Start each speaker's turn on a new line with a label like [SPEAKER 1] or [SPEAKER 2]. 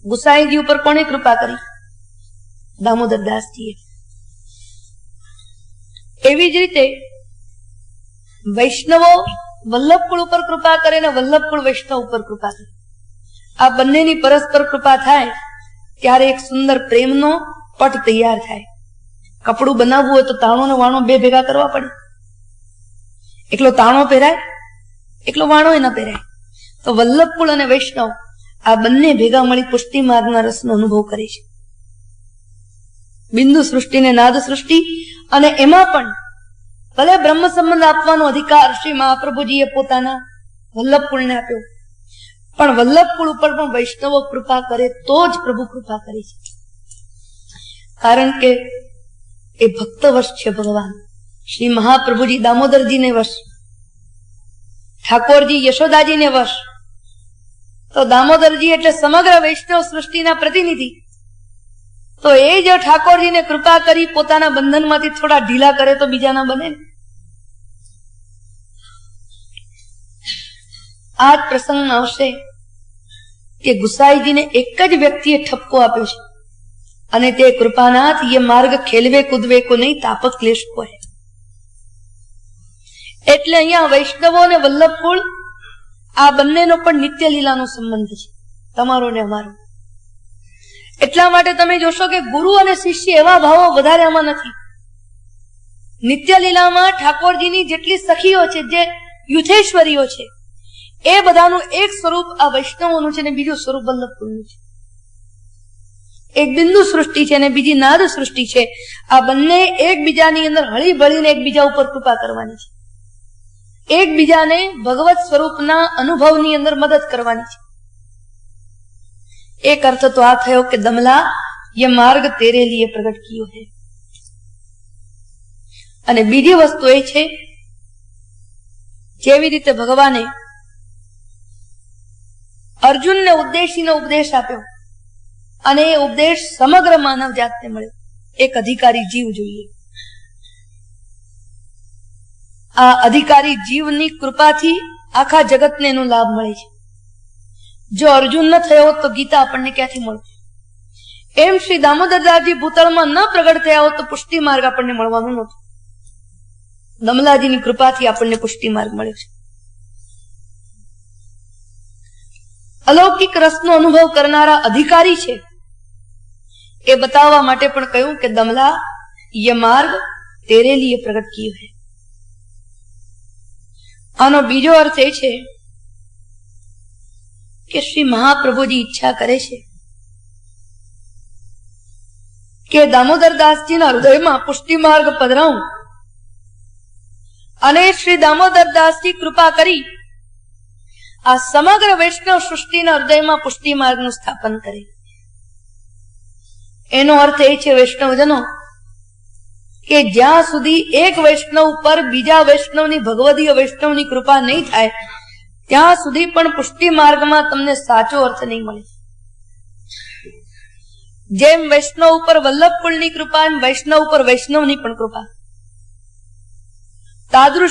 [SPEAKER 1] ગુસાઈજી ઉપર કોણે કૃપા કરી? દામોદરદાસજીએ. એવી જ રીતે વૈષ્ણવો વલ્લભકુળ ઉપર કૃપા કરે ને વલ્લભકુળ વૈષ્ણવ ઉપર કૃપા કરે. આ બંનેની પરસ્પર કૃપા થાય ત્યારે એક સુંદર પ્રેમનો પટ તૈયાર થાય. કપડું બનાવવું હોય તો તાણો ને વાણો બે ભેગા કરવા પડે. એકલો તાણો પહેરાય, એકલો વાણો ન પહેરાય. તો વલ્લભકુળ અને વૈષ્ણવ આ બંને ભેગા મળી પુષ્ટિ માર્ગના રસનો અનુભવ કરે છે. બિંદુ સૃષ્ટિ ને નાદ સૃષ્ટિ, અને એમાં પણ ભલે બ્રહ્મ સંબંધ આપવાનો અધિકાર શ્રી મહાપ્રભુજીએ પોતાના વલ્લભકુળને આપ્યો, પણ વલ્લભકુળ ઉપર પણ વૈષ્ણવો કૃપા કરે તો જ પ્રભુ કૃપા કરે છે. કારણ કે એ ભક્ત વશ છે ભગવાન. શ્રી મહાપ્રભુજી દામોદરજીને વશ, ઠાકોરજી યશોદાજીને વશ. તો દામોદરજી એટલે સમગ્ર વૈષ્ણવ સૃષ્ટિના પ્રતિનિધિ. તો એ જો ઠાકોરજીને કૃપા કરી પોતાના બંધનમાંથી થોડા ઢીલા કરે તો બીજાના બને. આ જ પ્રસંગમાં આવશે કે ગુસાઈજીને એક જ વ્યક્તિએ ઠપકો આપ્યો છે, અને તે કૃપાનાથ ये मार्ग खेलवे कूदवे को नहीं तापक क्लेश को है. એટલે અહીંયા વૈષ્ણવો અને વલ્લભકુળ આ બંનેનો પણ નિત્ય લીલાનો સંબંધ છે, તમારો ને અમારો. એટલા માટે તમે જોશો કે ગુરુ અને શિષ્ય એવા ભાવો વધારે આમાં નથી. નિત્ય લીલામાં ઠાકોરજીની જેટલી સખીઓ છે, જે યુથેશ્વરીઓ છે, એ બધાનું એક સ્વરૂપ આ વૈષ્ણવોનું છે ને બીજું સ્વરૂપ વલ્લભકુળનું છે. એક બિંદુ સૃષ્ટિ છે અને બીજી નાદ સૃષ્ટિ છે. આ બંને એકબીજાની અંદર હળી ભળીને એકબીજા ઉપર કૃપા કરવાની છે, એકબીજાને ભગવત સ્વરૂપના અનુભવની અંદર મદદ કરવાની છે. એક અર્થ તો આ થયો કે દમલા ये मार्ग तेरे लिए प्रकट कियो है. અને બીજી વસ્તુ એ છે, જેવી રીતે ભગવાને અર્જુનને ઉદ્દેશીનો ઉપદેશ આપ્યો અને એ ઉપદેશ સમગ્ર માનવ જાતને મળ્યો. એક અધિકારી જીવ જોઈએ. આ અધિકારી જીવની કૃપાથી આખા જગતને એનો લાભ મળે છે. જો અર્જુન ન થયો હોત તો ગીતા આપણને ક્યાંથી મળે? એમ શ્રી દામોદરદાસજી ભૂતળમાં ન પ્રગટ થયા હોત તો પુષ્ટિ માર્ગ આપણને મળવાનો નહોતો. દમલાજીની કૃપાથી આપણને પુષ્ટિ માર્ગ મળ્યો છે. અલૌકિક રસનો અનુભવ કરનારા અધિકારી છે એ બતાવવા માટે પણ કહ્યું કે દમલા ये मार्ग तेरे लिए प्रकट कियो है. આનો બીજો અર્થ એ છે કે શ્રી મહાપ્રભુજી ઈચ્છા કરે છે કે દામોદરદાસજીના હૃદયમાં પુષ્ટિ માર્ગ પધરાવું અને શ્રી દામોદરદાસજી કૃપા કરી આ સમગ્ર વૈષ્ણવ સૃષ્ટિના હૃદયમાં પુષ્ટિ માર્ગનું સ્થાપન કરે. એનો અર્થ એ છે વૈષ્ણવજનો કે જ્યાં સુધી એક વૈષ્ણવ પર બીજા વૈષ્ણવની ભગવદીય વૈષ્ણવની કૃપા નહીં થાય ત્યાં સુધી પણ પુષ્ટિ માર્ગમાં તમને સાચો અર્થ નહીં મળે. જેમ વૈષ્ણવ ઉપર વલ્લભકુળની કૃપા એમ વૈષ્ણવ ઉપર વૈષ્ણવની પણ કૃપા. તાદૃશ